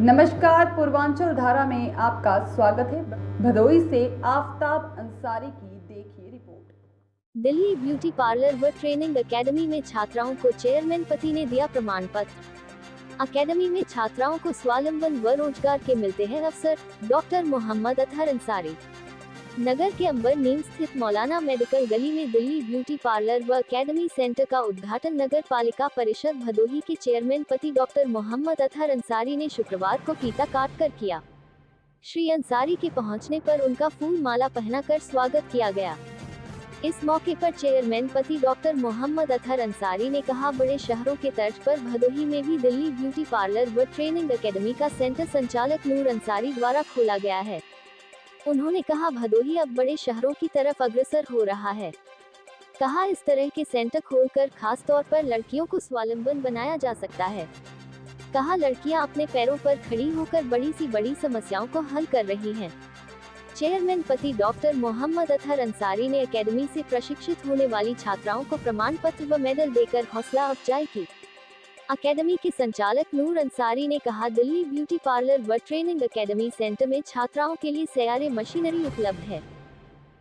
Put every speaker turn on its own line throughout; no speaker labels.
नमस्कार, पूर्वांचल धारा में आपका स्वागत है। भदोही से आफ्ताब अंसारी की देखिए रिपोर्ट।
दिल्ली ब्यूटी पार्लर व ट्रेनिंग एकेडमी में छात्राओं को चेयरमैन पति ने दिया प्रमाण पत्र। एकेडमी में छात्राओं को स्वावलंबन व रोजगार के मिलते हैं अवसर। डॉक्टर मोहम्मद अतहर अंसारी। नगर के अंबर नीम स्थित मौलाना मेडिकल गली में दिल्ली ब्यूटी पार्लर व एकेडमी सेंटर का उद्घाटन नगर पालिका परिषद भदोही के चेयरमैन पति डॉक्टर मोहम्मद अतहर अंसारी ने शुक्रवार को फीता काट कर किया। श्री अंसारी के पहुंचने पर उनका फूल माला पहनाकर स्वागत किया गया। इस मौके पर चेयरमैन पति डॉक्टर मोहम्मद अतहर अंसारी ने कहा, बड़े शहरों के तर्ज पर भदोही में भी दिल्ली ब्यूटी पार्लर व ट्रेनिंग एकेडमी का सेंटर संचालक नूर अंसारी द्वारा खोला गया है। उन्होंने कहा, भदोही अब बड़े शहरों की तरफ अग्रसर हो रहा है। कहा, इस तरह के सेंटर खोलकर खास तौर पर लड़कियों को स्वावलंबन बनाया जा सकता है। कहा, लड़कियां अपने पैरों पर खड़ी होकर बड़ी सी बड़ी समस्याओं को हल कर रही हैं। चेयरमैन पति डॉक्टर मोहम्मद अतहर अंसारी ने एकेडमी से प्रशिक्षित होने वाली छात्राओं को प्रमाण पत्र व मेडल देकर हौसला अफजाई की। एकेडमी के संचालक नूर अंसारी ने कहा, दिल्ली ब्यूटी पार्लर व ट्रेनिंग एकेडमी सेंटर में छात्राओं के लिए सैयारे मशीनरी उपलब्ध है।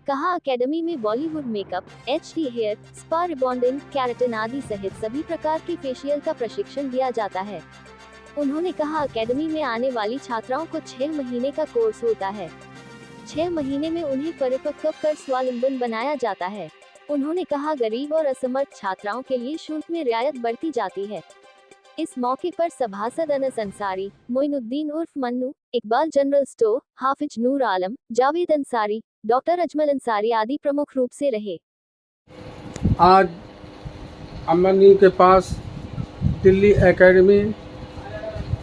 कहा, एकेडमी में Bollywood makeup, HD hair, spa rebonding, keratin आदि सहित सभी प्रकार के फेशियल का प्रशिक्षण दिया जाता है। उन्होंने कहा, एकेडमी में आने वाली छात्राओं को 6 महीने का कोर्स होता है। 6 महीने में उन्हें परिपक्व कर स्वावलंबन बनाया जाता है। उन्होंने कहा, गरीब और असमर्थ छात्राओं के लिए शुल्क में रियायत बरती जाती है। इस मौके पर सभासद अनस अंसारी, मोइनुद्दीन उर्फ मन्नू, इकबाल जनरल स्टोर, हाफिज नूर आलम, जावेद अंसारी, डॉक्टर अजमल अंसारी आदि प्रमुख रूप से रहे।
आज अमनी के पास दिल्ली एकेडमी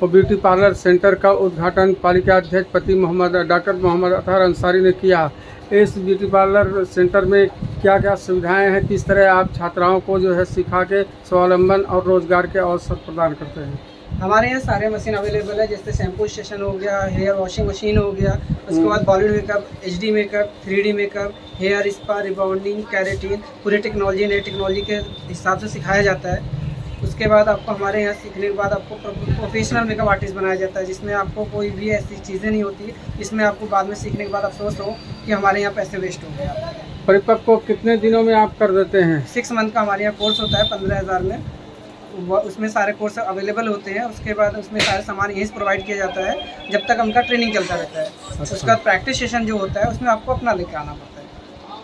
और ब्यूटी पार्लर सेंटर का उद्घाटन पालिका अध्यक्ष पति डॉक्टर मोहम्मद अतहर अंसारी ने किया। इस ब्यूटी पार्लर सेंटर में क्या क्या सुविधाएं हैं, किस तरह आप छात्राओं को जो है सिखा के स्वावलंबन और रोजगार के अवसर प्रदान करते हैं?
हमारे यहाँ सारे मशीन अवेलेबल है, जैसे शैम्पू स्टेशन हो गया, हेयर वॉशिंग मशीन हो गया, उसके बाद Bollywood makeup, HD makeup, 3D makeup, hair spa, rebonding, keratin, पूरी टेक्नोलॉजी नई टेक्नोलॉजी के हिसाब से सिखाया जाता है। उसके बाद आपको हमारे यहाँ सीखने के बाद आपको प्रोफेशनल मेकअप आर्टिस्ट बनाया जाता है, जिसमें आपको कोई भी ऐसी चीज़ें नहीं होती जिसमें आपको बाद में सीखने के बाद अफसोस हो कि हमारे यहाँ पैसे वेस्ट हो गया।
परिपक्व को कितने दिनों में आप कर देते हैं?
6 मंथ का हमारे यहाँ कोर्स होता है 15,000 में। उसमें सारे कोर्स अवेलेबल होते हैं। उसके बाद उसमें सारे सामान यहीं से प्रोवाइड किया जाता है जब तक उनका ट्रेनिंग चलता रहता है।
अच्छा।
उसका प्रैक्टिस सेशन जो होता है उसमें आपको अपना लेकर आना पड़ता है।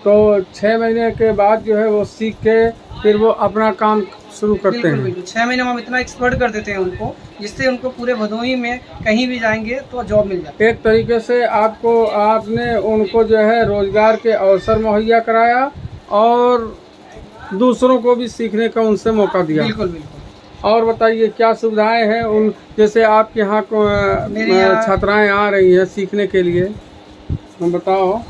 तो 6 महीने के बाद जो है वो सीख के फिर वो अपना काम शुरू करते हैं?
बिल्कुल। 6 महीने में हम इतना एक्सपर्ट कर देते हैं उनको, जिससे उनको पूरे भदोही में कहीं भी जाएंगे तो जॉब मिल जाती है।
एक तरीके से आपने उनको जो है रोजगार के अवसर मुहैया कराया और दूसरों को भी सीखने का उनसे मौका दिया।
बिल्कुल।
और बताइए क्या सुविधाएं हैं उन, जैसे आपके यहाँ छात्राएं आ रही हैं सीखने के लिए, हम बताओ।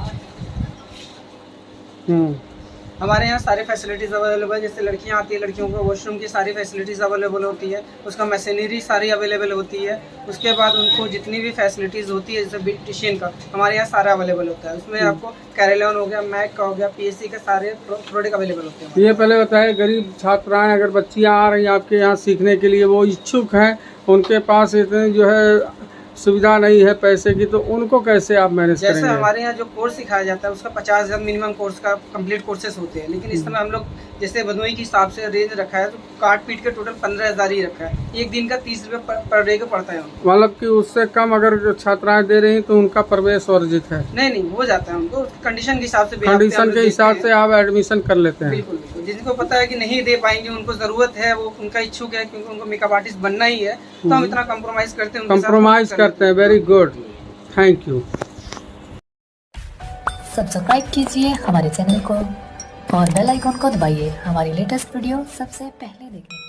हमारे यहाँ सारे फैसिलिटीज़ अवेलेबल है। जैसे लड़कियाँ आती है, लड़कियों को वॉशरूम की सारी फैसिलिटीज़ अवेलेबल होती है, उसका मशीनरी सारी अवेलेबल होती है। उसके बाद उनको जितनी भी फैसिलिटीज़ होती है जैसे ब्यूटिशियन का हमारे यहाँ सारा अवेलेबल होता है। उसमें आपको कैरेलॉन हो गया, मैक का हो गया, PSC के सारे प्रोडक्ट अवेलेबल होते हैं।
ये पहले बताए, गरीब छात्राएं अगर बच्चियां आ रही हैं आपके यहाँ सीखने के लिए, वो इच्छुक हैं, उनके पास इतनी जो है सुविधा नहीं है पैसे की, तो उनको कैसे आप मैनेज करेंगे?
जैसे हमारे यहाँ जो कोर्स सिखाया जाता है उसका 50,000 मिनिमम कोर्स का कंप्लीट कोर्सेज होते हैं, लेकिन इस समय हम लोग जैसे भदोही के हिसाब से रेंज रखा है तो काट पीट के टोटल 15,000 ही रखा है। एक दिन का 30 रुपये पर डे का पड़ता है उनको।
मतलब कि उससे कम अगर छात्राएं दे रही तो उनका प्रवेश वर्जित है?
नहीं, हो जाता है उनको कंडीशन के हिसाब से।
कंडीशन के हिसाब से आप एडमिशन कर लेते हैं?
बिल्कुल। जिनको पता है कि नहीं दे पाएंगे, उनको जरूरत है, वो उनका इच्छुक है क्योंकि उनको मेकअप आर्टिस्ट बनना ही है, तो हम इतना कम्प्रोमाइज करते हैं।
कम्प्रोमाइज करते हैं। Very good, thank you.
Subscribe कीजिए हमारे चैनल को और बेल आइकॉन को दबाइए हमारी लेटेस्ट वीडियो सबसे पहले देखने के लिए।